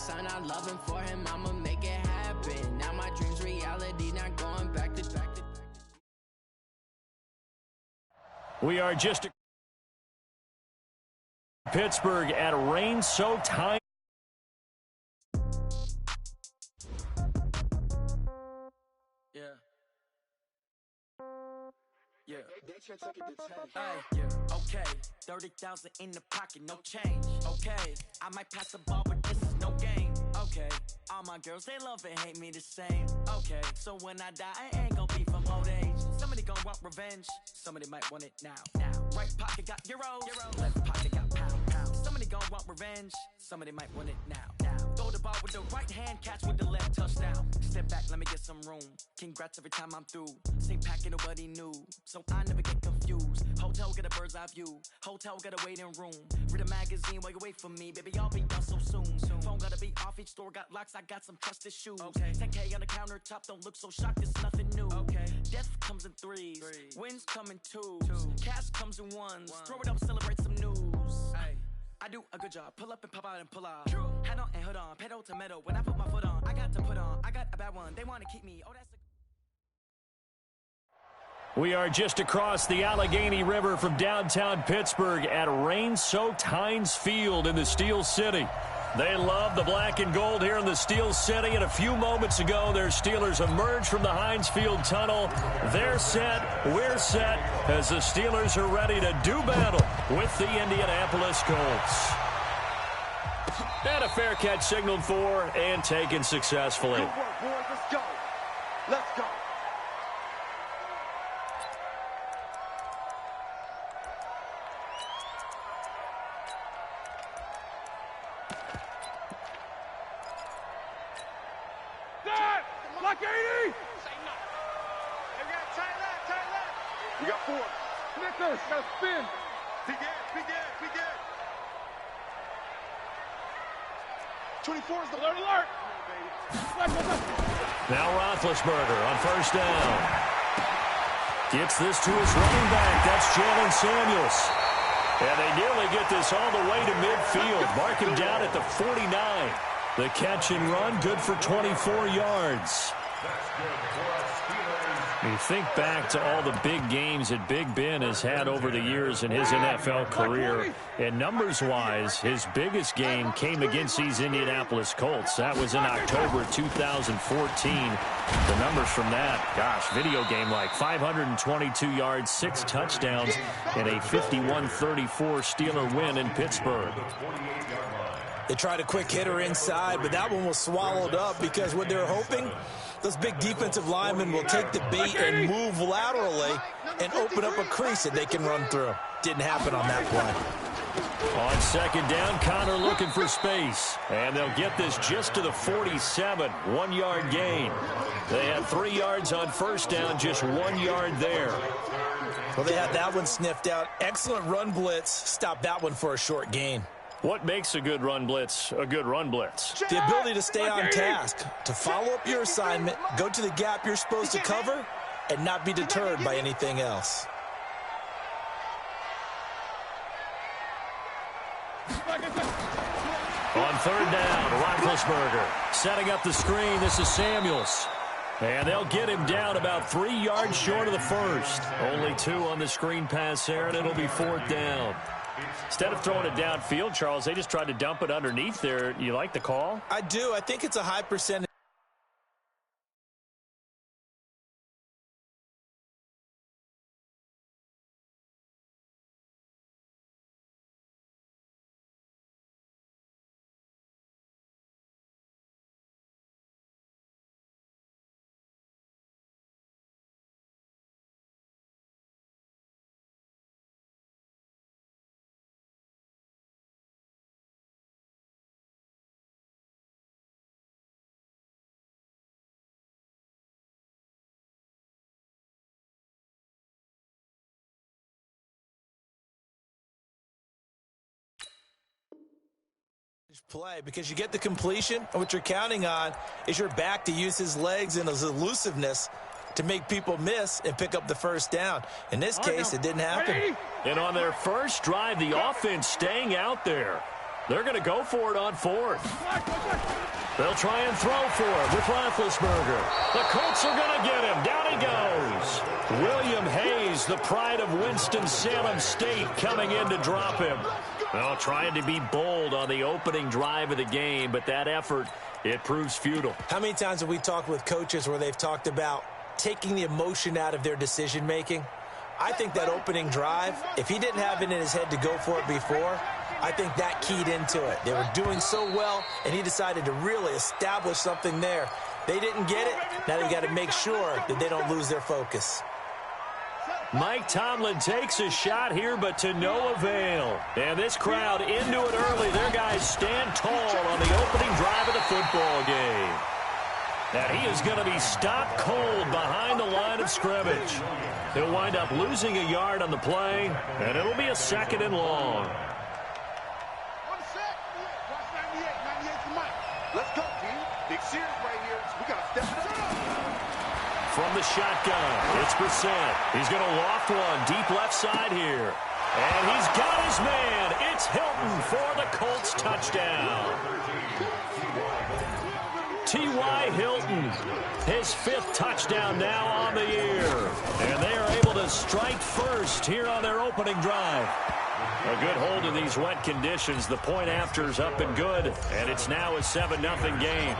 son, I love him for him, I'ma make it happen. Now my dreams reality, not going back to. We are just Pittsburgh at a rain so tiny. Yeah. Hey, okay. 30,000 in the pocket, no change. Okay, I might pass the ball, but this is no game. Okay, all my girls, they love and hate me the same. Okay, so when I die, I ain't gonna be from old age. Somebody gonna want revenge. Somebody might want it now. Right pocket got euros. Left pocket got pound. Somebody gonna want revenge. Somebody might want it now. Throw the ball with the right hand, catch with the left, touchdown. Step back, let me get some room. Congrats every time I'm through. Same packet, nobody knew. So I never get confused. Hotel get a bird's eye view. Hotel get a waiting room. Read a magazine while you wait for me. Baby, I'll be done so soon. Phone gotta be off, each store got locks. I got some trusted shoes. 10K on the countertop, don't look so shocked, it's nothing new. Death comes in threes. Wins come in twos. Cash comes in ones. Throw it up, celebrate some news. I do a good job. Pull up and pop out and pull out. Head on and hood on. Pedal to metal. When I put my foot on, I got to put on. I got a bad one. They want to keep me. Oh, that's a... We are just across the Allegheny River from downtown Pittsburgh at rain-soaked Heinz Field in the Steel City. They love the black and gold here in the Steel City, and a few moments ago, their Steelers emerged from the Heinz Field tunnel. They're set, we're set, as the Steelers are ready to do battle with the Indianapolis Colts. And a fair catch signaled for and taken successfully. Good work, boys. Let's go. Let's go. Like 80! Say no. They got tight left. You got 4. Snickers, now spin. Begin. 24 is the alert. Now Roethlisberger on first down. Gets this to his running back. That's Jalen Samuels. And they nearly get this all the way to midfield. Mark him down at the 49. The catch and run, good for 24 yards. You think back to all the big games that Big Ben has had over the years in his NFL career, and numbers-wise, his biggest game came against these Indianapolis Colts. That was in October 2014. The numbers from that, gosh, video game-like, 522 yards, 6 touchdowns, and a 51-34 Steeler win in Pittsburgh. They tried a quick hitter inside, but that one was swallowed up because what they're hoping, those big defensive linemen will take the bait and move laterally and open up a crease that they can run through. Didn't happen on that play. On second down, Connor looking for space. And they'll get this just to the 47, 1-yard gain. They had 3 yards on first down, just 1 yard there. Well, they had that one sniffed out. Excellent run blitz. Stopped that one for a short gain. What makes a good run blitz a good run blitz? The ability to stay on task, to follow up your assignment, go to the gap you're supposed to cover, and not be deterred by anything else. On third down, Roethlisberger setting up the screen. This is Samuels. And they'll get him down about 3 yards short of the first. Only 2 on the screen pass there, and it'll be 4th down. Instead of throwing it downfield, Charles, they just tried to dump it underneath there. You like the call? I do. I think it's a high percentage. Play because you get the completion, and what you're counting on is your back to use his legs and his elusiveness to make people miss and pick up the first down. In this case, it didn't happen. And on their first drive, the offense staying out there. They're going to go for it on fourth. They'll try and throw for it with Roethlisberger. The Colts are going to get him. Down he goes. William Hayes, the pride of Winston-Salem State, coming in to drop him. Well, trying to be bold on the opening drive of the game, but that effort, it proves futile. How many times have we talked with coaches where they've talked about taking the emotion out of their decision-making? I think that opening drive, if he didn't have it in his head to go for it before, I think that keyed into it. They were doing so well, and he decided to really establish something there. They didn't get it. Now they've got to make sure that they don't lose their focus. Mike Tomlin takes a shot here, but to no avail. And this crowd into it early. Their guys stand tall on the opening drive of the football game. And he is going to be stopped cold behind the line of scrimmage. He'll wind up losing a yard on the play, and it'll be a 2nd and long. Let's go, team. Big series right here. We got to step it up. From the shotgun, it's Brissett. He's going to loft one deep left side here. And he's got his man. It's Hilton for the Colts touchdown. T.Y. Hilton, his 5th touchdown now on the year. And they are able to strike first here on their opening drive. A good hold in these wet conditions. The point after's up and good, and it's now a 7-0 game.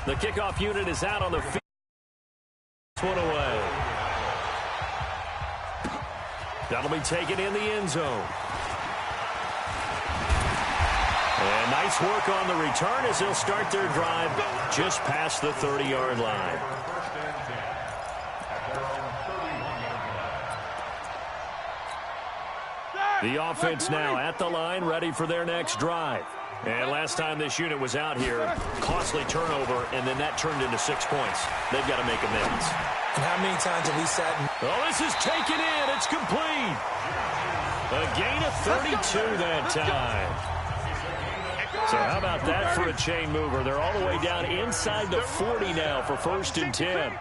The kickoff unit is out on the field. One away. That'll be taken in the end zone. And nice work on the return as they'll start their drive just past the 30-yard line. The offense now at the line, ready for their next drive. And last time this unit was out here, costly turnover, and then that turned into 6 points. They've got to make amends. And how many times have we sat in? Oh, this is taken in. It's complete. A gain of 32 that time. So how about that for a chain mover? They're all the way down inside the 40 now for 1st and 10.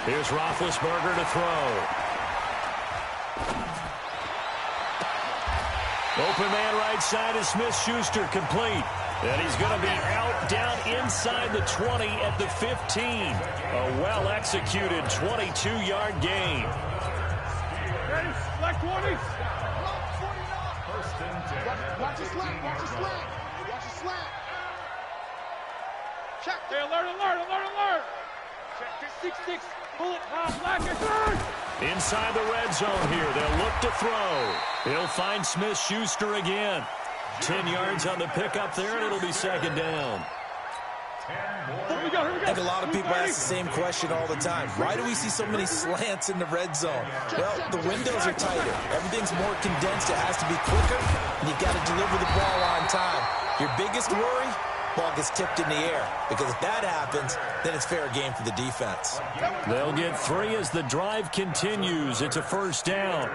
Here's Roethlisberger to throw. Open man right side is Smith-Schuster, complete. And he's going to be out down inside the 20 at the 15. A well-executed 22-yard gain. Ready? Black 20. Watch your slant. Watch your slant. Watch your slant. Check. Hey, alert. Check this 6-6. Bullet. Black is third. Inside the red zone here. They'll look to throw. He'll find Smith-Schuster again. 10 yards on the pickup there, and it'll be 2nd down. I think a lot of people ask the same question all the time. Why do we see so many slants in the red zone? Well, the windows are tighter. Everything's more condensed. It has to be quicker, and you've got to deliver the ball on time. Your biggest worry? Ball gets tipped in the air, because if that happens, then it's fair game for the defense. They'll get 3 as the drive continues. It's a 1st down.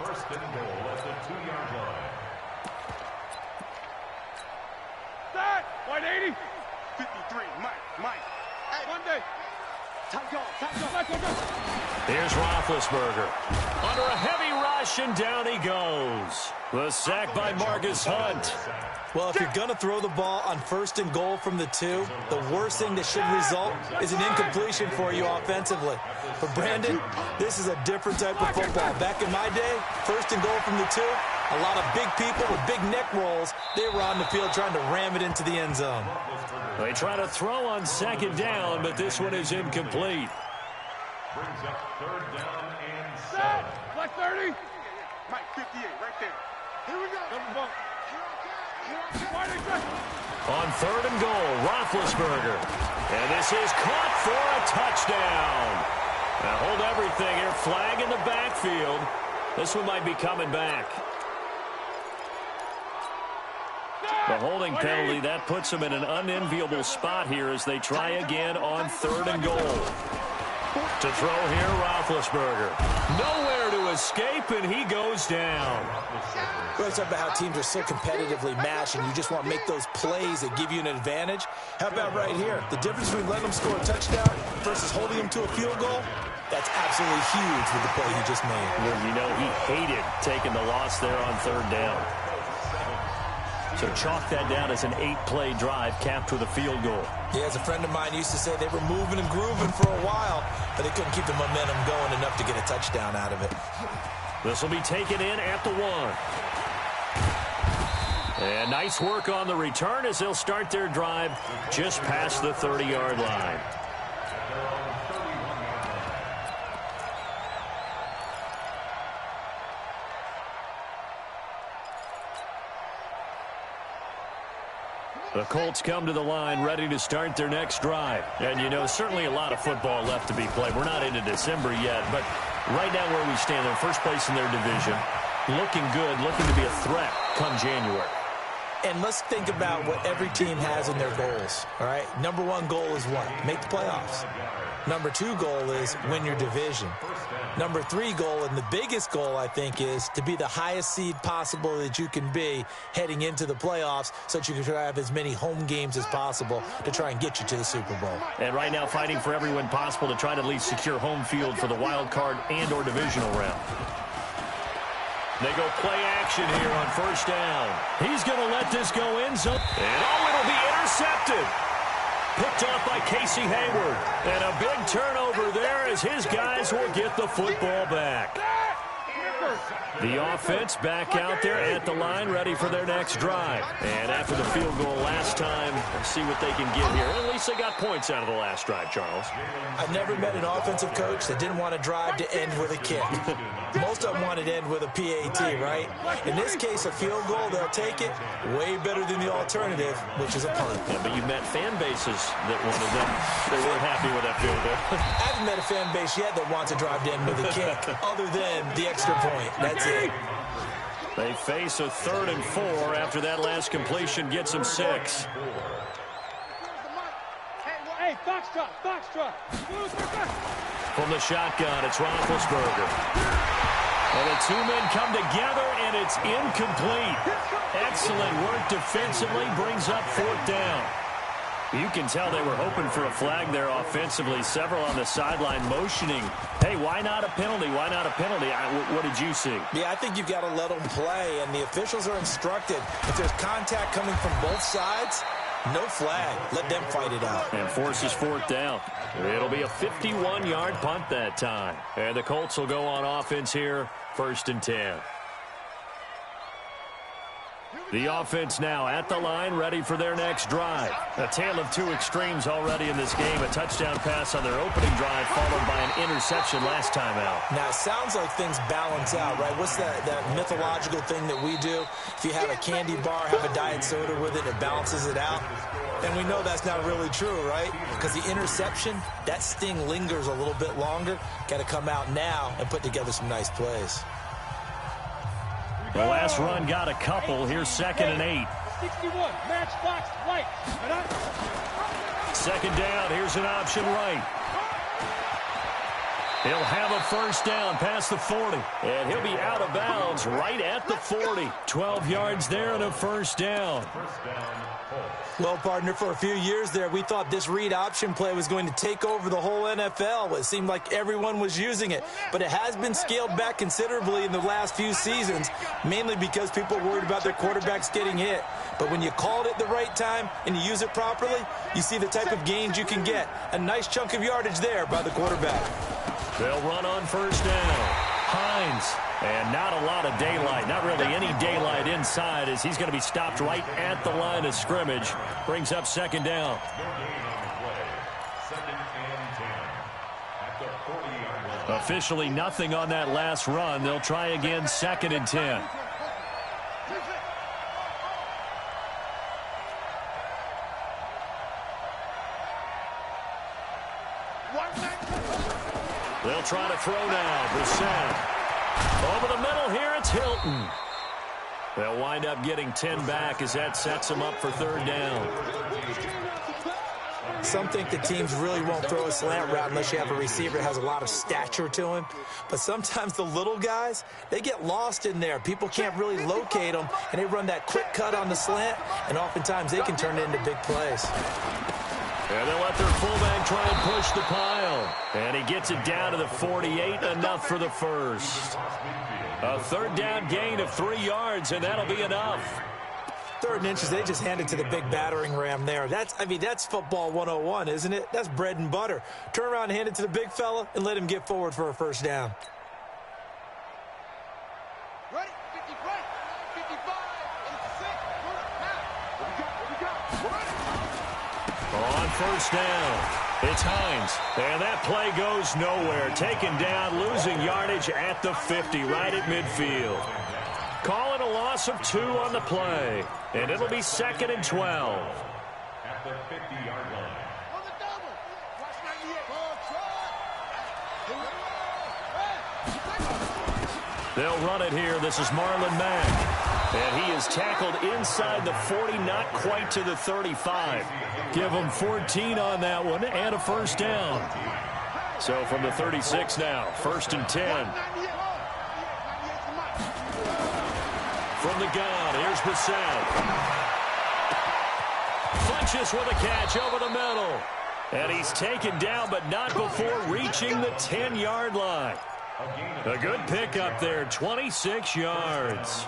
First and goal at the 2-yard line. Start. 180. 53. Mike. Hey, Monday. Time go. Here's Roethlisberger. Under a heavy rush, and down he goes. The sack by Marcus Hunt. Well, if you're going to throw the ball on 1st and goal from the 2, the worst thing that should result is an incompletion for you offensively. But, Brandon, this is a different type of football. Back in my day, 1st and goal from the 2, a lot of big people with big neck rolls, they were on the field trying to ram it into the end zone. They try to throw on 2nd down, but this one is incomplete. Brings up 3rd down and 7. Stop. Black 30. Mike 58 right there. Here we go. Double bump. On 3rd and goal, Roethlisberger. And this is caught for a touchdown. Now hold everything here. Flag in the backfield. This one might be coming back. The holding penalty, that puts them in an unenviable spot here as they try again on 3rd and goal. To throw here, Roethlisberger. Nowhere to escape, and he goes down. We always talk about how teams are so competitively matched, and you just want to make those plays that give you an advantage. How about right here? The difference between letting them score a touchdown versus holding them to a field goal? That's absolutely huge with the play he just made. Well, you know, he hated taking the loss there on third down. So chalk that down as an 8-play drive capped with a field goal. Yeah, as a friend of mine used to say, they were moving and grooving for a while, but they couldn't keep the momentum going enough to get a touchdown out of it. This will be taken in at the 1. And nice work on the return as they'll start their drive just past the 30-yard line. The Colts come to the line ready to start their next drive. And, you know, certainly a lot of football left to be played. We're not into December yet, but right now where we stand, they're first place in their division, looking good, looking to be a threat come January. And let's think about what every team has in their goals, all right? Number 1 goal is what? Make the playoffs. Number 2 goal is win your division. Number 3 goal, and the biggest goal, I think, is to be the highest seed possible that you can be heading into the playoffs so that you can try to have as many home games as possible to try and get you to the Super Bowl. And right now fighting for every win possible to try to at least secure home field for the wild card and or divisional round. They go play action here on first down. He's going to let this go in. And it'll be intercepted. Picked off by Casey Hayward. And a big turnover there as his guys will get the football back. The offense back out there at the line, ready for their next drive. And after the field goal last time, let's see what they can get here. At least they got points out of the last drive, Charles. I've never met an offensive coach that didn't want to drive to end with a kick. Most of them wanted to end with a PAT, right? In this case, a field goal, they'll take it. Way better than the alternative, which is a punt. Yeah, but you met fan bases that wanted them. They weren't happy with that field goal. I haven't met a fan base yet that wants to drive to end with a kick, other than the extra point. That's it. They face a 3rd and 4 after that last completion gets them 6. Hey, Foxtrot, Foxtrot. From the shotgun, it's Roethlisberger. And the 2 men come together, and it's incomplete. Excellent work defensively, brings up 4th down. You can tell they were hoping for a flag there offensively. Several on the sideline motioning, hey, why not a penalty? Why not a penalty? What did you see? Yeah, I think you've got to let them play, and the officials are instructed. If there's contact coming from both sides, no flag. Let them fight it out. And forces 4th down. It'll be a 51-yard punt that time. And the Colts will go on offense here, 1st and 10. The offense now at the line, ready for their next drive. A tale of 2 extremes already in this game. A touchdown pass on their opening drive, followed by an interception last time out. Now, it sounds like things balance out, right? What's that mythological thing that we do? If you have a candy bar, have a diet soda with it, it balances it out. And we know that's not really true, right? Because the interception, that sting lingers a little bit longer. Got to come out now and put together some nice plays. The last run got a couple. Here's 2nd and 8. 61, match box, right. 2nd down. Here's an option right. He'll have a 1st down past the 40. And he'll be out of bounds right at the 40. 12 yards there and a 1st down. Well, partner, for a few years there, we thought this read option play was going to take over the whole NFL. It seemed like everyone was using it. But it has been scaled back considerably in the last few seasons, mainly because people are worried about their quarterbacks getting hit. But when you call it at the right time and you use it properly, you see the type of gains you can get. A nice chunk of yardage there by the quarterback. They'll run on 1st down. Hines. And not a lot of daylight, not really any daylight inside as he's going to be stopped right at the line of scrimmage. Brings up 2nd down. Officially nothing on that last run. They'll try again, 2nd and 10. They'll try to throw now. Brissett. Over the middle here, it's Hilton. They'll wind up getting 10 back as that sets them up for 3rd down. Some think the teams really won't throw a slant route unless you have a receiver that has a lot of stature to him. But sometimes the little guys, they get lost in there. People can't really locate them, and they run that quick cut on the slant, and oftentimes they can turn it into big plays. And they'll let their fullback try and push the pile. And he gets it down to the 48, enough for the first. A third down gain of 3 yards, and that'll be enough. 3rd and inches, they just handed to the big battering ram there. That's football 101, isn't it? That's bread and butter. Turn around and hand it to the big fella and let him get forward for a first down. Ready? 50 right, 55, and 6. On first down, it's Hines. And that play goes nowhere. Taken down, losing yardage at the 50, right at midfield. Calling a loss of 2 on the play. And it'll be 2nd and 12. At the 50-yard line. On the double. Watch 98. They'll run it here. This is Marlon Mack. And he is tackled inside the 40, not quite to the 35. Give him 14 on that one and a first down. So from the 36 now, 1st and 10. From the gun, here's Brissett. Funches with a catch over the middle. And he's taken down, but not before reaching the 10-yard line. A good pickup there, 26 yards.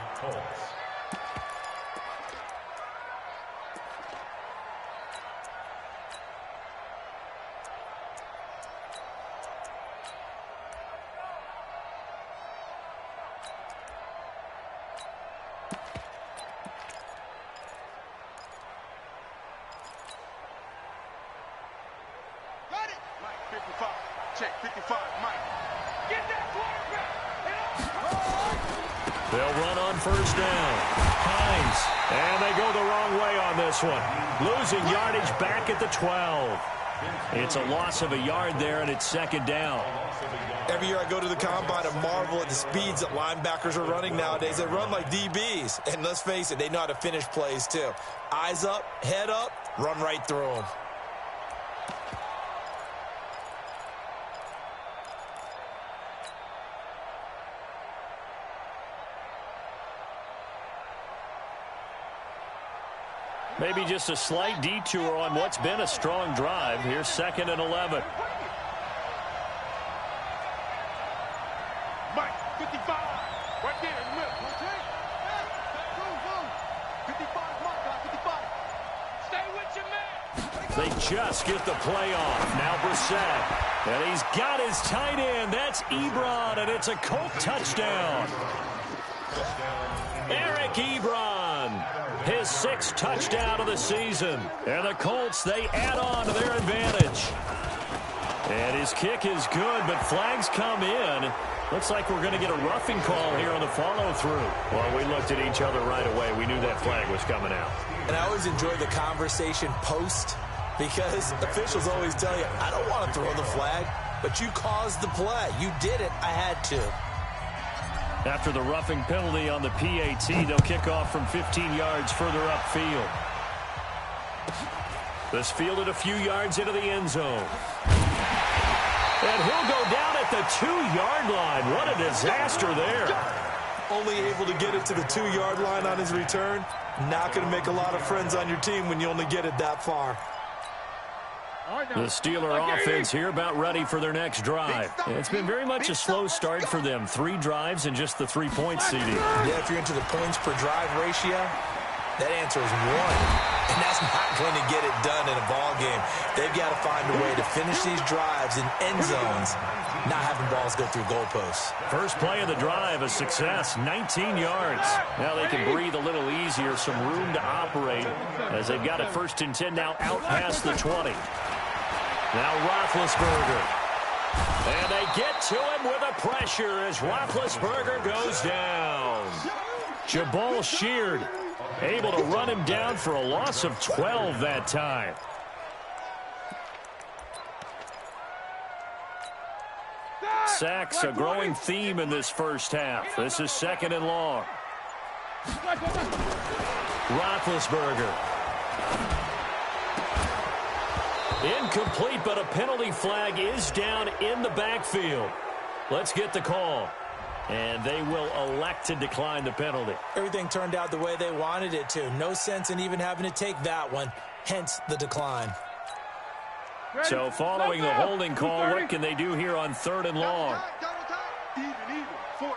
They'll run on first down. Hines. And they go the wrong way on this one. Losing yardage back at the 12. It's a loss of a yard there, and it's 2nd down. Every year I go to the combine and marvel at the speeds that linebackers are running nowadays. They run like DBs. And let's face it, they know how to finish plays too. Eyes up, head up, run right through them. Maybe just a slight detour on what's been a strong drive. Here's 2nd and 11. Mike, 55. Right there in the middle. 55, Mark, 55. Stay with your man. They just get the play off. Now Brissett. And he's got his tight end. That's Ebron, and it's a Colt touchdown. Eric Ebron, his 6th touchdown of the season. And the Colts, they add on to their advantage. And his kick is good, but flags come in. Looks like we're going to get a roughing call here on the follow-through. Well, we looked at each other right away. We knew that flag was coming out. And I always enjoy the conversation post, because officials always tell you, I don't want to throw the flag, but you caused the play. You did it. I had to. After the roughing penalty on the PAT, they'll kick off from 15 yards further upfield. This fielded a few yards into the end zone. And he'll go down at the 2-yard line. What a disaster there. Only able to get it to the 2-yard line on his return. Not going to make a lot of friends on your team when you only get it that far. The Steeler offense here about ready for their next drive. It's been very much a slow start for them. 3 drives and just the 3-point seeding. Yeah, if you're into the points per drive ratio, that answer is 1. And that's not going to get it done in a ball game. They've got to find a way to finish these drives in end zones, not having balls go through goalposts. First play of the drive, a success, 19 yards. Now they can breathe a little easier, some room to operate as they've got a 1st and 10 now out past the 20. Now Roethlisberger. And they get to him with a pressure as Roethlisberger goes down. Jabal Sheard able to run him down for a loss of 12 that time. Sacks, a growing theme in this first half. This is 2nd and long. Roethlisberger. Incomplete, but a penalty flag is down in the backfield. Let's get the call. And they will elect to decline the penalty. Everything turned out the way they wanted it to. No sense in even having to take that one. Hence the decline. So following the holding call, what can they do here on 3rd and long? Even. 4 down.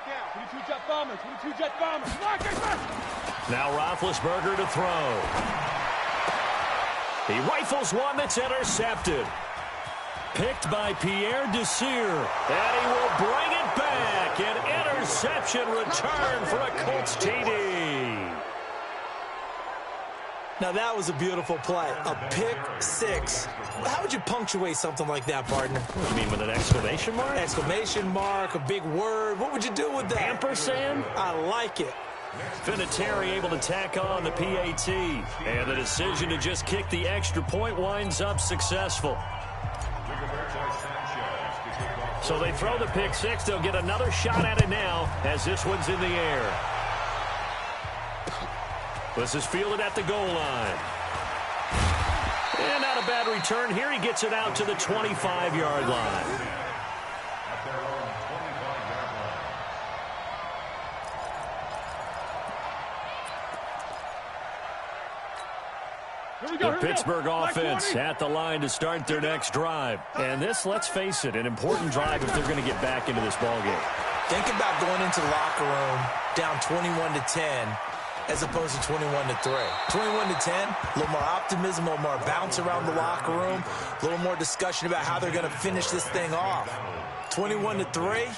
22 jet bombers. 22 jet bombers. Now Roethlisberger to throw. He rifles one that's intercepted. Picked by Pierre Desir. And he will bring it back. An interception return for a Colts TD. Now, that was a beautiful play. A pick six. How would you punctuate something like that, partner? What do you mean, with an exclamation mark? Exclamation mark, a big word. What would you do with that? Ampersand? I like it. Vinatieri able to tack on the PAT. And the decision to just kick the extra point winds up successful. So they throw the pick six. They'll get another shot at it now as this one's in the air. This is fielded at the goal line. And not a bad return here. He gets it out to the 25-yard line. The Pittsburgh offense at the line to start their next drive. And this, let's face it, an important drive if they're going to get back into this ballgame. Think about going into the locker room down 21-10 as opposed to 21-3. 21-10, a little more optimism, a little more bounce around the locker room, a little more discussion about how they're going to finish this thing off. 21-3,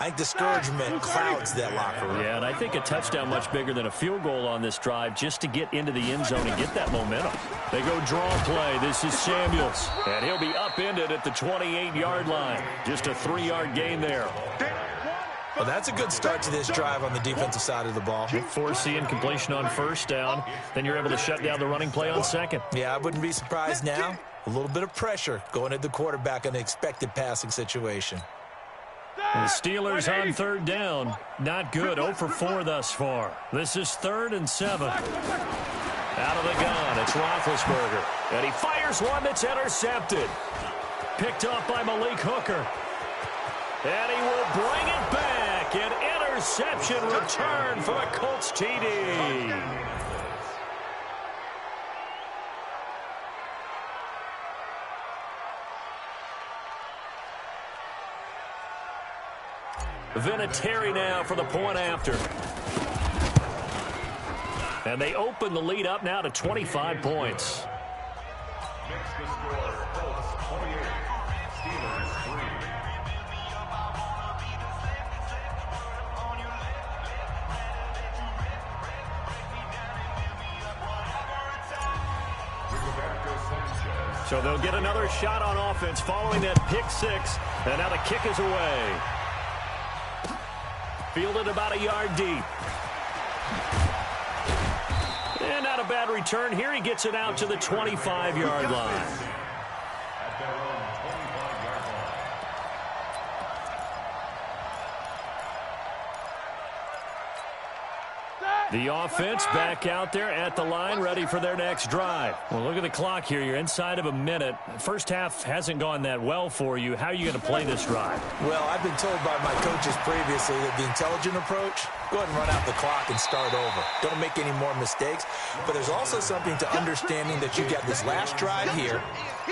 I think discouragement clouds that locker room. Yeah, and I think a touchdown much bigger than a field goal on this drive just to get into the end zone and get that momentum. They go draw play. This is Samuels, and he'll be upended at the 28-yard line. Just a 3-yard gain there. Well, that's a good start to this drive on the defensive side of the ball. Foreseeing completion on 1st down. Then you're able to shut down the running play on 2nd. Yeah, I wouldn't be surprised now. A little bit of pressure going at the quarterback in the expected passing situation. The Steelers on 3rd down. Not good. 0 for 4 thus far. This is 3rd and 7. Out of the gun, it's Roethlisberger. And he fires one that's intercepted. Picked off by Malik Hooker. And he will bring it back. An interception return for a Colts TD. Vinatieri now for the point after. And they open the lead up now to 25 points. Makes the score Colts 28, Steelers 3. So they'll get another shot on offense following that pick six. And now the kick is away. Fielded about a yard deep. And not a bad return here. He gets it out to the 25-yard line. At their own 25-yard line. The offense back out there at the line, ready for their next drive. Well, look at the clock here. You're inside of a minute. First half hasn't gone that well for you. How are you going to play this drive? Well, I've been told by my coaches previously that the intelligent approach, go ahead and run out the clock and start over. Don't make any more mistakes. But there's also something to understanding that you got this last drive here.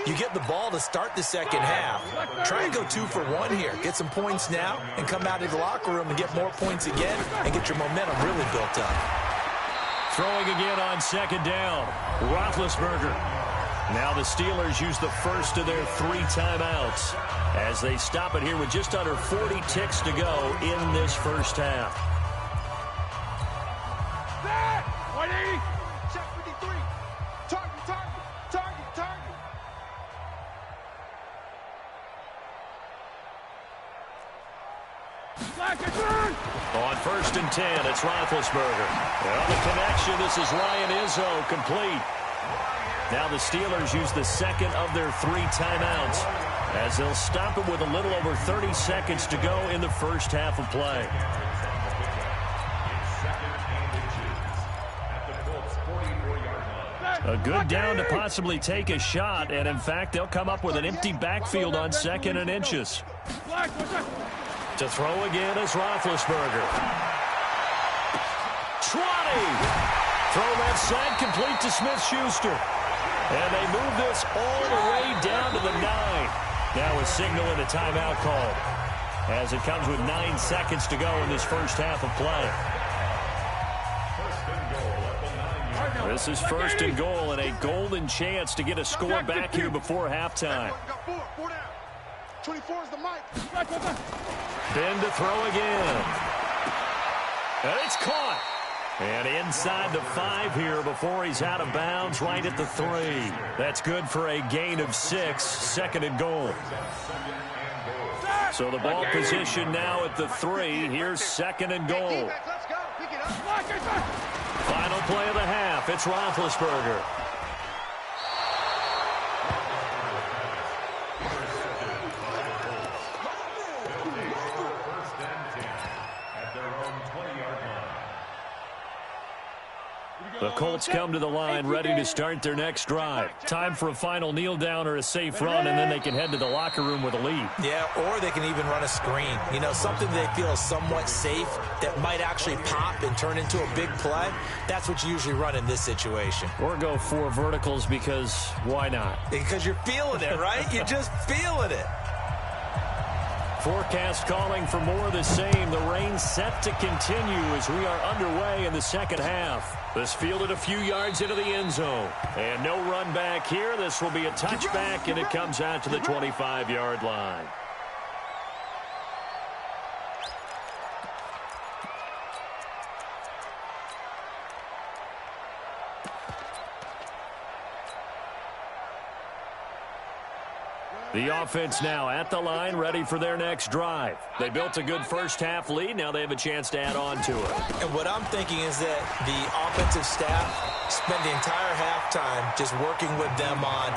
You get the ball to start the second half. Try and go 2 for 1 here. Get some points now and come out of the locker room and get more points again and get your momentum really built up. Throwing again on 2nd down. Roethlisberger. Now the Steelers use the first of their 3 timeouts as they stop it here with just under 40 ticks to go in this first half. 180. Check 53. Target. On 1st and 10, it's Roethlisberger. Well, the connection, this is Ryan Izzo, complete. Now the Steelers use the second of their 3 timeouts as they'll stop it with a little over 30 seconds to go in the first half of play. A good down to possibly take a shot, and in fact, they'll come up with an empty backfield on 2nd and inches. To throw again is Roethlisberger. 20. Throw left side, complete to Smith-Schuster. And they move this all the way down to the 9. Now a signal and a timeout call, as it comes with 9 seconds to go in this first half of play. This is first and goal, and a golden chance to get a score back here before halftime. Ben to throw again. And it's caught. And inside the 5 here before he's out of bounds, right at the 3. That's good for a gain of 6, second and goal. So the ball position now at the 3. Here's second and goal. Final play of the half. It's Roethlisberger. The Colts come to the line ready to start their next drive. Time for a final kneel down or a safe run, and then they can head to the locker room with a lead. Yeah, or they can even run a screen. You know, something they feel is somewhat safe that might actually pop and turn into a big play. That's what you usually run in this situation. Or go 4 verticals, because why not? Because you're feeling it, right? You're just feeling it. Forecast calling for more of the same. The rain set to continue as we are underway in the second half. This fielded a few yards into the end zone. And no run back here. This will be a touchback, and it comes out to the 25-yard line. The offense now at the line, ready for their next drive. They built a good first-half lead. Now they have a chance to add on to it. And what I'm thinking is that the offensive staff spent the entire halftime just working with them on,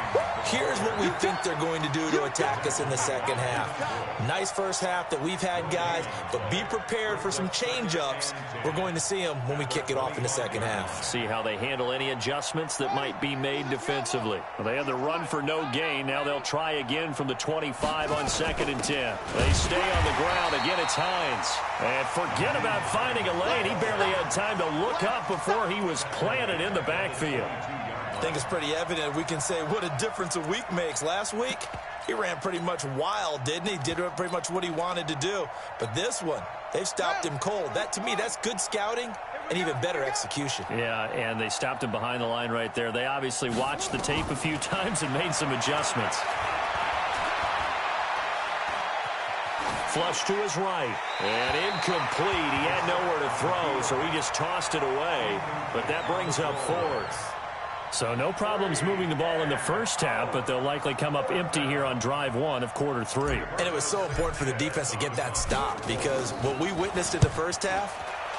here's what we think they're going to do to attack us in the second half. Nice first half that we've had, guys, but be prepared for some change-ups. We're going to see them when we kick it off in the second half. See how they handle any adjustments that might be made defensively. Well, they had the run for no gain. Now they'll try again from the 25 on 2nd and 10. They stay on the ground. Again, it's Hines. And forget about finding a lane. He barely had time to look up before he was planted in the backfield. I think it's pretty evident we can say what a difference a week makes. Last week, he ran pretty much wild, didn't he? Did pretty much what he wanted to do. But this one, they've stopped him cold. That, to me, that's good scouting and even better execution. Yeah, and they stopped him behind the line right there. They obviously watched the tape a few times and made some adjustments. Flush to his right. And incomplete. He had nowhere to throw, so he just tossed it away. But that brings up 4th. So no problems moving the ball in the first half, but they'll likely come up empty here on drive 1 of quarter 3. And it was so important for the defense to get that stop, because what we witnessed in the first half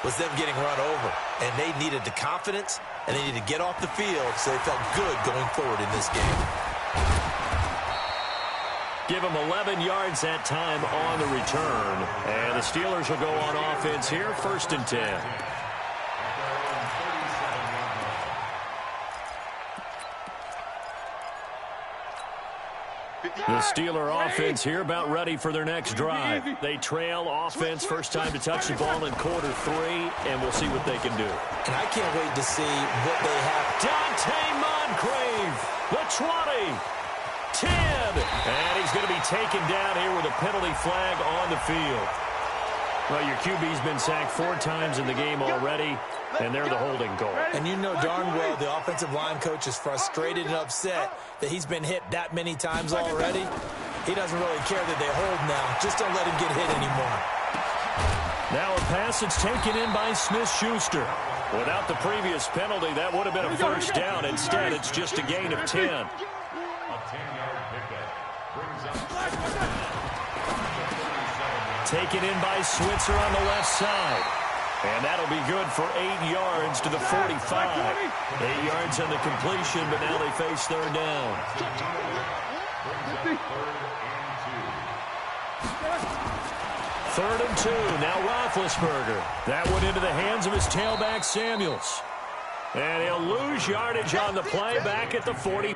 was them getting run over. And they needed the confidence, and they needed to get off the field so they felt good going forward in this game. Give them 11 yards that time on the return. And the Steelers will go on offense here, 1st and 10. The Steeler offense here about ready for their next drive. They trail offense, first time to touch the ball in quarter 3, and we'll see what they can do. And I can't wait to see what they have. Dante Moncrief, the 20, 10, and he's going to be taken down here with a penalty flag on the field. Well, your QB's been sacked 4 times in the game already, and they're the holding goal. And you know darn well the offensive line coach is frustrated and upset that he's been hit that many times already. He doesn't really care that they hold now. Just don't let him get hit anymore. Now a pass that's taken in by Smith-Schuster. Without the previous penalty, that would have been a first down. Instead, it's just a gain of 10. A 10-yard pickup brings up Taken in by Switzer on the left side. And that'll be good for 8 yards to the 45. 8 yards on the completion, but now they face 3rd down. 3rd and 2. Now Roethlisberger. That went into the hands of his tailback, Samuels. And he'll lose yardage on the play back at the 40.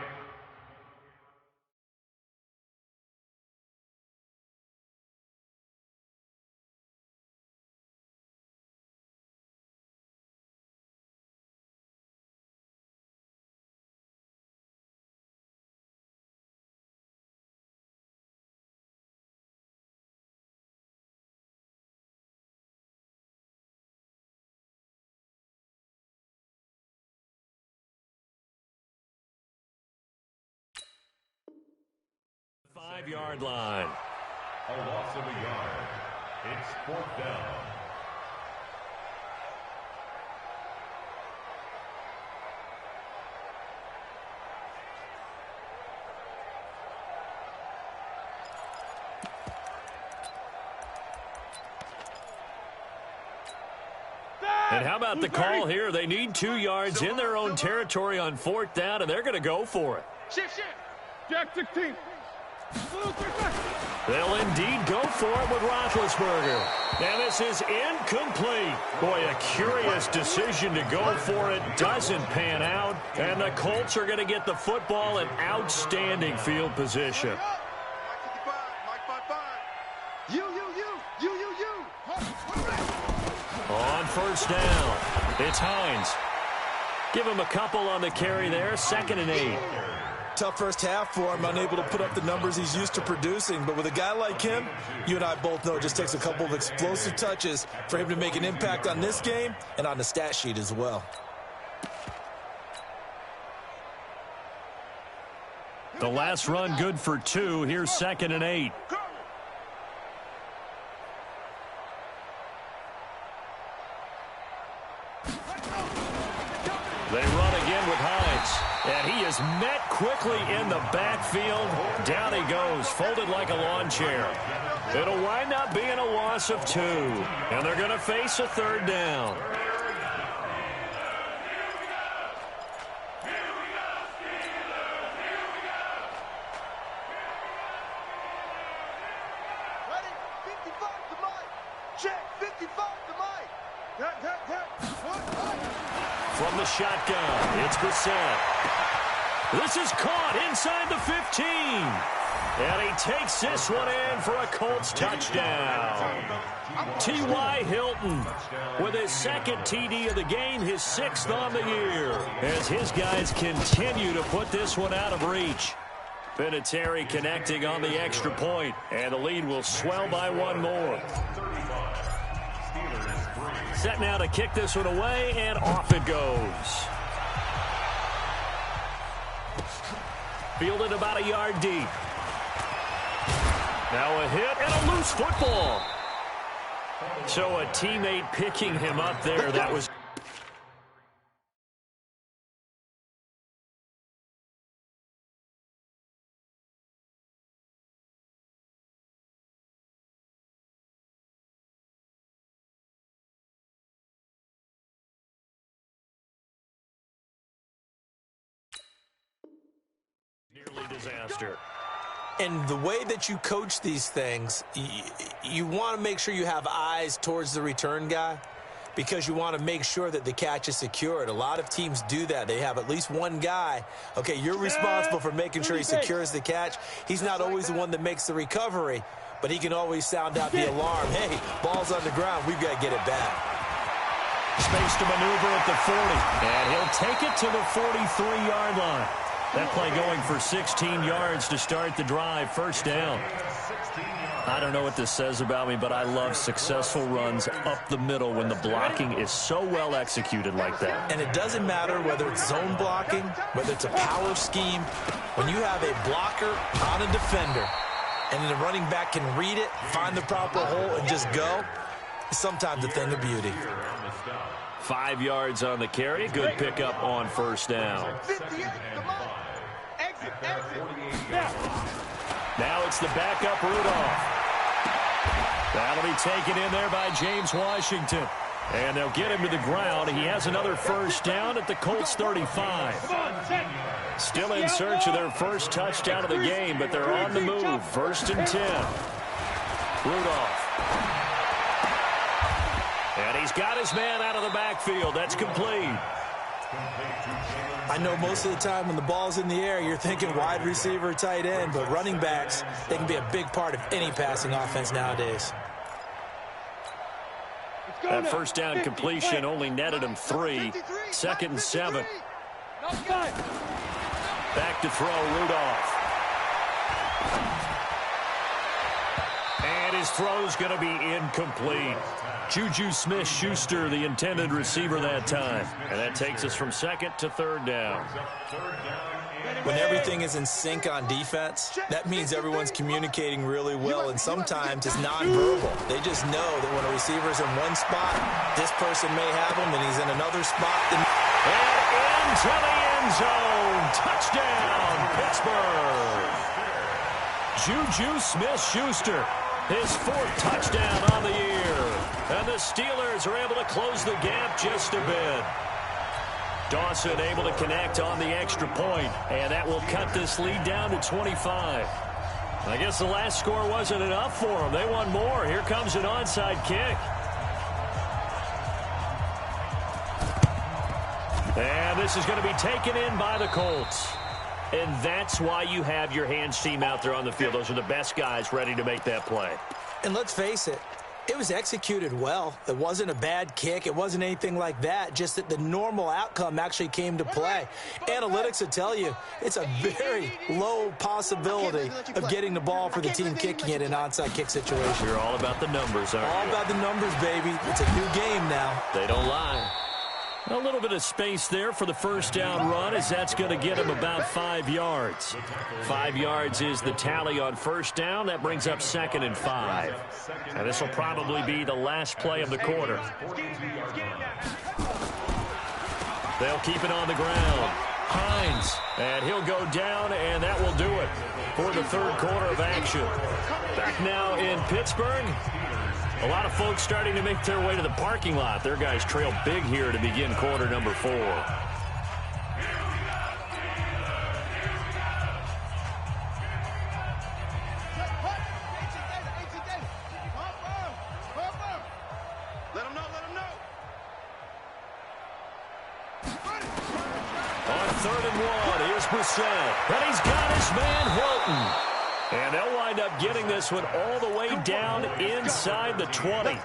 5-yard line. A loss of a yard. It's 4th down. And how about the call here? They need 2 yards in their own territory on 4th down, and they're going to go for it. Shift. Jack 16. They'll indeed go for it with Roethlisberger. And this is incomplete. Boy, a curious decision to go for it. Doesn't pan out. And the Colts are going to get the football in outstanding field position. You. On 1st down, it's Hines. Give him a couple on the carry there. 2nd and 8. Tough first half for him, unable to put up the numbers he's used to producing. But with a guy like him, you and I both know it just takes a couple of explosive touches for him to make an impact on this game and on the stat sheet as well. The last run good for 2. Here's 2nd and 8. They run again with Hines, and he is met quickly in the backfield. Down he goes, folded like a lawn chair. It'll wind up being a loss of 2, and they're going to face a 3rd down. Ready? 55 to Mike. Check. 55 to Mike. From the shotgun, it's Brissett. This is caught inside the 15. And he takes this one in for a Colts touchdown. T.Y. Hilton with his 2nd TD of the game, his 6th on the year, as his guys continue to put this one out of reach. Vinatieri connecting on the extra point, and the lead will swell by 1 more. Set now to kick this one away, and off it goes. Fielded about a yard deep. Now a hit and a loose football. So a teammate picking him up there. That was... nearly disaster. And the way that you coach these things, you want to make sure you have eyes towards the return guy because you want to make sure that the catch is secured. A lot of teams do that. They have at least one guy. Okay, you're responsible for making sure he secures the catch. He's not always the one that makes the recovery, but he can always sound out the alarm. Hey, ball's on the ground. We've got to get it back. Space to maneuver at the 40, and he'll take it to the 43-yard line. That play going for 16 yards to start the drive. 1st down. I don't know what this says about me, but I love successful runs up the middle when the blocking is so well executed like that. And it doesn't matter whether it's zone blocking, whether it's a power scheme. When you have a blocker on a defender and then the running back can read it, find the proper hole, and just go, it's sometimes a thing of beauty. 5 yards on the carry. Good pickup on 1st down. Now it's the backup Rudolph. That'll be taken in there by James Washington. And they'll get him to the ground. He has another 1st down at the Colts 35. Still in search of their first touchdown of the game, but they're on the move. 1st and 10. Rudolph. And he's got his man out of the backfield. That's complete. I know most of the time when the ball's in the air, you're thinking wide receiver, tight end, but running backs, they can be a big part of any passing offense nowadays. That 1st down completion only netted him 3. 2nd and 7. Back to throw, Rudolph. And his throw's going to be incomplete. Juju Smith-Schuster, the intended receiver that time. And that takes us from 2nd to 3rd down. When everything is in sync on defense, that means everyone's communicating really well, and sometimes it's nonverbal. They just know that when a receiver's in one spot, this person may have him, and he's in another spot. And into the end zone. Touchdown, Pittsburgh. Juju Smith-Schuster, his 4th touchdown on the year. And the Steelers are able to close the gap just a bit. Dawson able to connect on the extra point, and that will cut this lead down to 25. I guess the last score wasn't enough for them. They want more. Here comes an onside kick. And this is going to be taken in by the Colts. And that's why you have your hands team out there on the field. Those are the best guys ready to make that play. And let's face it, it was executed well. It wasn't a bad kick. It wasn't anything like that. Just that the normal outcome actually came to play. Analytics will tell you it's a very low possibility of getting the ball for the team kicking it in an onside kick situation. You're all about the numbers, aren't you? All about the numbers, baby. It's a new game now. They don't lie. A little bit of space there for the first down run, as that's going to get him about 5 yards. 5 yards is the tally on first down. That brings up 2nd and 5. And this will probably be the last play of the quarter. They'll keep it on the ground. Hines, and he'll go down, and that will do it for the 3rd quarter of action. Back now in Pittsburgh. A lot of folks starting to make their way to the parking lot. Their guys trail big here to begin quarter number 4. On 3rd and 1, here's Brissett. And he's got his man Hilton. And they'll wind up getting this one all the way down inside the 20.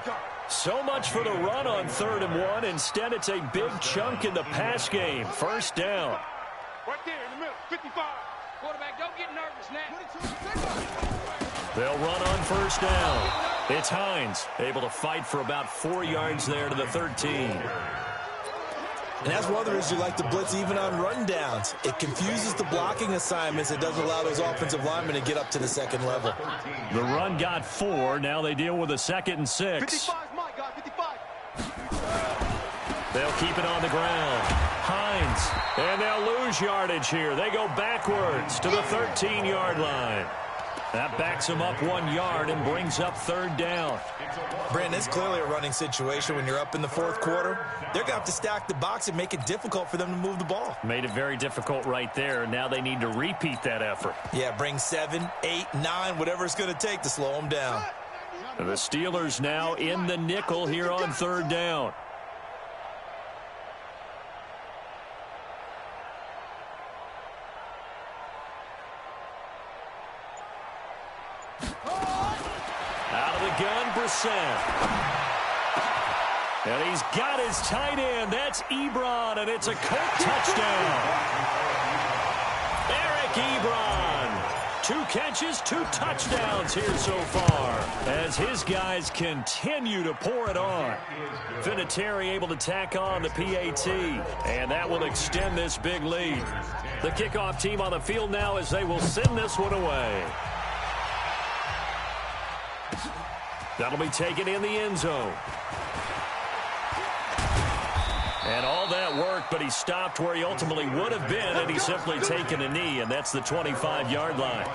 So much for the run on 3rd and 1. Instead, it's a big chunk in the pass game. First down. Right there in the middle, 55. Quarterback, don't get nervous now. They'll run on first down. It's Hines, able to fight for about 4 yards there to the 13. And that's one of the reasons you like to blitz even on rundowns. It confuses the blocking assignments. It doesn't allow those offensive linemen to get up to the 2nd level. The run got 4. Now they deal with a 2nd and 6. 55, my God, 55. They'll keep it on the ground. Hines. And they'll lose yardage here. They go backwards to the 13-yard line. That backs them up 1 yard and brings up 3rd down. Brandon, it's clearly a running situation when you're up in the 4th quarter. They're going to have to stack the box and make it difficult for them to move the ball. Made it very difficult right there. Now they need to repeat that effort. Yeah, bring 7, 8, 9, whatever it's going to take to slow them down. And the Steelers now in the nickel here on 3rd down. Out of the gun, Brissett. And he's got his tight end. That's Ebron, and it's a Colt touchdown. Eric Ebron. 2 catches, 2 touchdowns here so far as his guys continue to pour it on. Vinatieri able to tack on the PAT, and that will extend this big lead. The kickoff team on the field now as they will send this one away. That'll be taken in the end zone. And all that work, but he stopped where he ultimately would have been, and he's simply taken a knee, and that's the 25-yard line.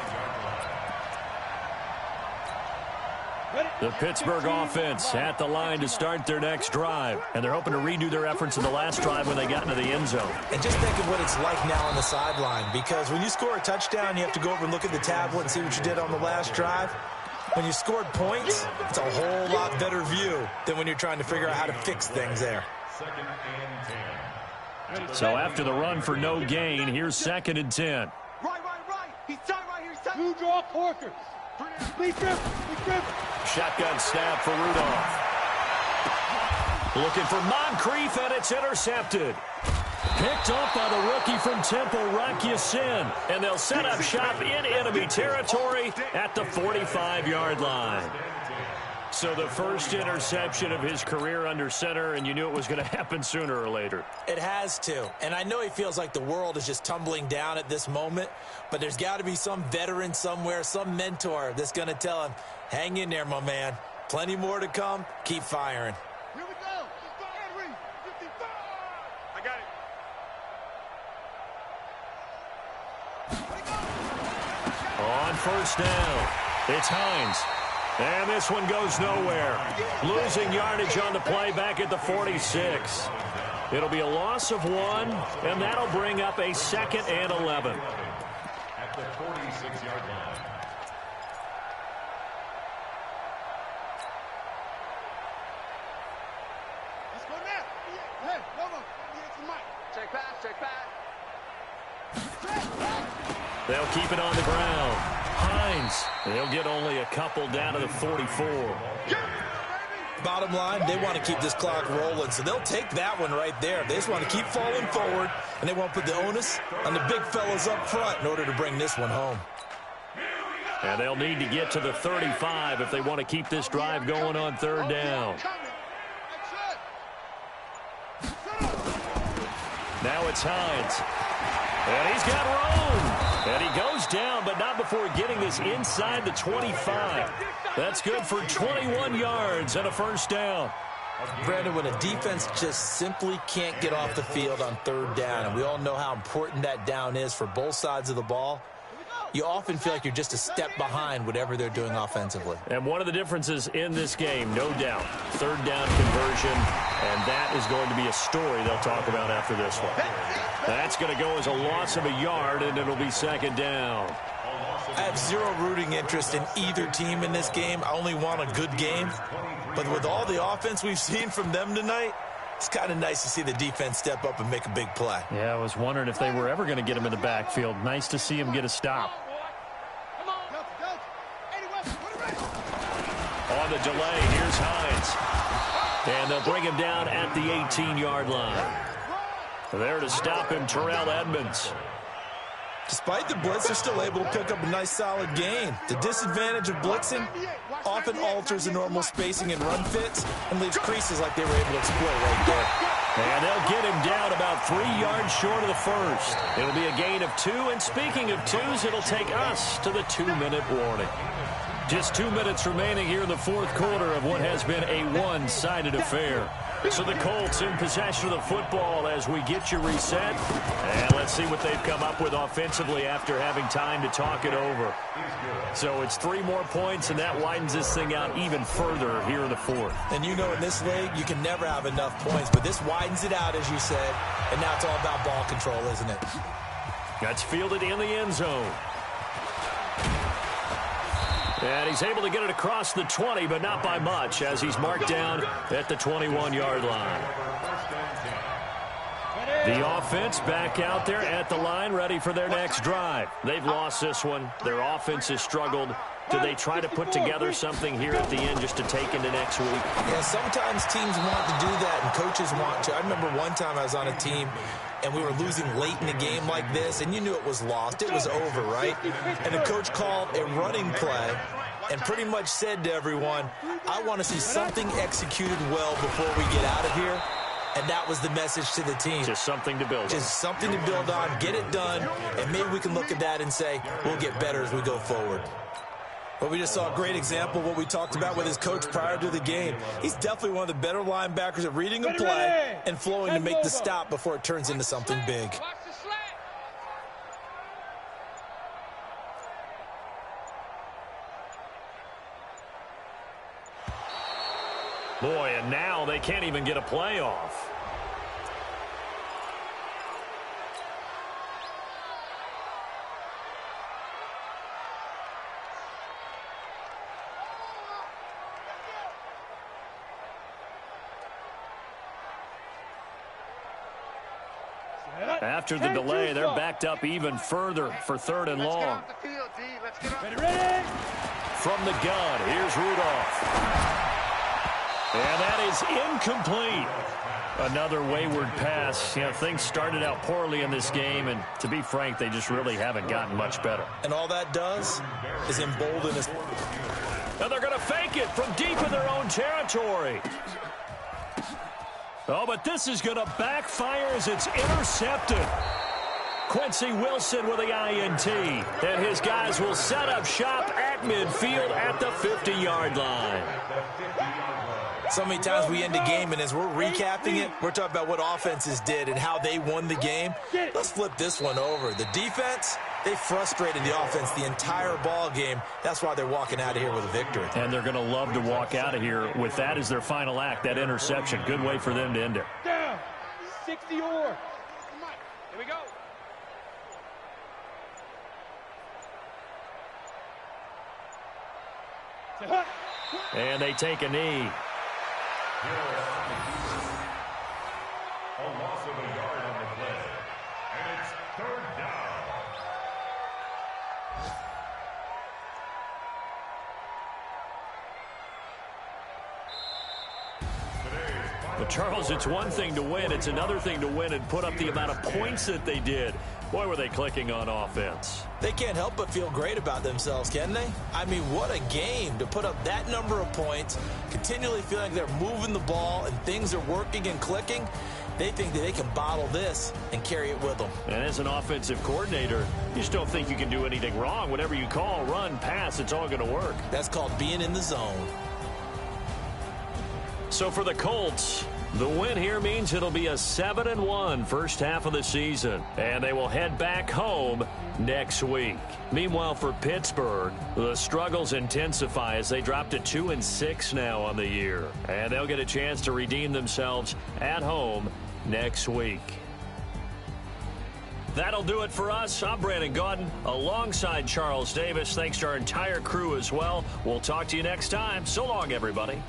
The Pittsburgh offense at the line to start their next drive, and they're hoping to redo their efforts in the last drive when they got into the end zone. And just think of what it's like now on the sideline, because when you score a touchdown, you have to go over and look at the tablet and see what you did on the last drive. When you scored points, it's a whole lot better view than when you're trying to figure out how to fix things there. So after the run for no gain, here's 2nd and 10. Right. He's tight right here. He's tight. You draw Porker. Lee Griffin. Shotgun snap for Rudolph. Looking for Moncrief, and it's intercepted. Picked up by the rookie from Temple, Rock Ya-Sin. And they'll set up shop in enemy territory at the 45-yard line. So the first interception of his career under center, and you knew it was going to happen sooner or later. It has to. And I know he feels like the world is just tumbling down at this moment, but there's got to be some veteran somewhere, some mentor that's going to tell him, hang in there, my man. Plenty more to come. Keep firing. Here we go. Henry, 55. I got it. On first down, it's Hines. And this one goes nowhere. Losing yardage on the play back at the 46. It'll be a loss of 1, and that'll bring up a 2nd and 11. At the 46-yard line. Let's go now. Hey, Romo. Get some mic. Check pass. They'll keep it on the ground. Hines, they'll get only a couple down to the 44. Bottom line, they want to keep this clock rolling, so they'll take that one right there. They just want to keep falling forward, and they won't put the onus on the big fellas up front in order to bring this one home. And they'll need to get to the 35 if they want to keep this drive going on 3rd down. Now it's Hines. And he's got room. And he goes down, but not before getting this inside the 25. That's good for 21 yards and a 1st down. Brandon, when a defense just simply can't get off the field on 3rd down, and we all know how important that down is for both sides of the ball, you often feel like you're just a step behind whatever they're doing offensively. And one of the differences in this game, no doubt, 3rd down conversion, and that is going to be a story they'll talk about after this one. That's going to go as a loss of a yard, and it'll be 2nd down. I have zero rooting interest in either team in this game. I only want a good game. But with all the offense we've seen from them tonight, it's kind of nice to see the defense step up and make a big play. Yeah, I was wondering if they were ever going to get him in the backfield. Nice to see him get a stop. On the delay, here's Hines. And they'll bring him down at the 18-yard line. There to stop him, Terrell Edmonds. Despite the blitz, they're still able to pick up a nice, solid gain. The disadvantage of blitzing often alters the normal spacing and run fits and leaves creases like they were able to exploit right there. And they'll get him down about 3 yards short of the 1st. It'll be a gain of 2, and speaking of 2s, it'll take us to the 2-minute warning. Just 2 minutes remaining here in the 4th quarter of what has been a one-sided affair. So the Colts in possession of the football as we get you reset. And let's see what they've come up with offensively after having time to talk it over. So it's 3 more points, and that widens this thing out even further here in the 4th. And you know in this league, you can never have enough points, but this widens it out, as you said, and now it's all about ball control, isn't it? That's fielded in the end zone. And he's able to get it across the 20, but not by much, as he's marked down at the 21-yard line. The offense back out there at the line, ready for their next drive. They've lost this one. Their offense has struggled. Do they try to put together something here at the end just to take into next week? Yeah, sometimes teams want to do that, and coaches want to. I remember one time I was on a team, and we were losing late in the game like this, and you knew it was lost. It was over, right? And the coach called a running play and pretty much said to everyone, I want to see something executed well before we get out of here. And that was the message to the team. Just something to build on. Just something to build on, get it done, and maybe we can look at that and say, we'll get better as we go forward. But we just saw a great example of what we talked about with his coach prior to the game. He's definitely one of the better linebackers at reading a play and flowing to make the stop before it turns into something big. Boy, and now they can't even get a play off. After the delay, they're backed up even further for 3rd and long. From the gun, here's Rudolph. And that is incomplete. Another wayward pass. You know, things started out poorly in this game, and to be frank, they just really haven't gotten much better. And all that does is embolden us. And they're going to fake it from deep in their own territory. Oh, but this is going to backfire as it's intercepted. Quincy Wilson with the INT. And his guys will set up shop at midfield at the 50-yard line. So many times we end a game, and as we're recapping it, we're talking about what offenses did and how they won the game. Let's flip this one over. The defense, they frustrated the offense the entire ball game. That's why they're walking out of here with a victory. And they're going to love to walk out of here with that as their final act, that interception. Good way for them to end it. Down. 60 or. Come on. Here we go. And they take a knee. A loss of a yard on the play. And it's third down. But Charles, it's one thing to win. It's another thing to win and put up the amount of points that they did. Boy, were they clicking on offense. They can't help but feel great about themselves, can they? I mean, what a game to put up that number of points, continually feeling like they're moving the ball and things are working and clicking. They think that they can bottle this and carry it with them. And as an offensive coordinator, you just don't think you can do anything wrong. Whatever you call, run, pass, it's all going to work. That's called being in the zone. So for the Colts, the win here means it'll be a 7-1 first half of the season, and they will head back home next week. Meanwhile, for Pittsburgh, the struggles intensify as they drop to 2-6 now on the year, and they'll get a chance to redeem themselves at home next week. That'll do it for us. I'm Brandon Gaudin alongside Charles Davis. Thanks to our entire crew as well. We'll talk to you next time. So long, everybody.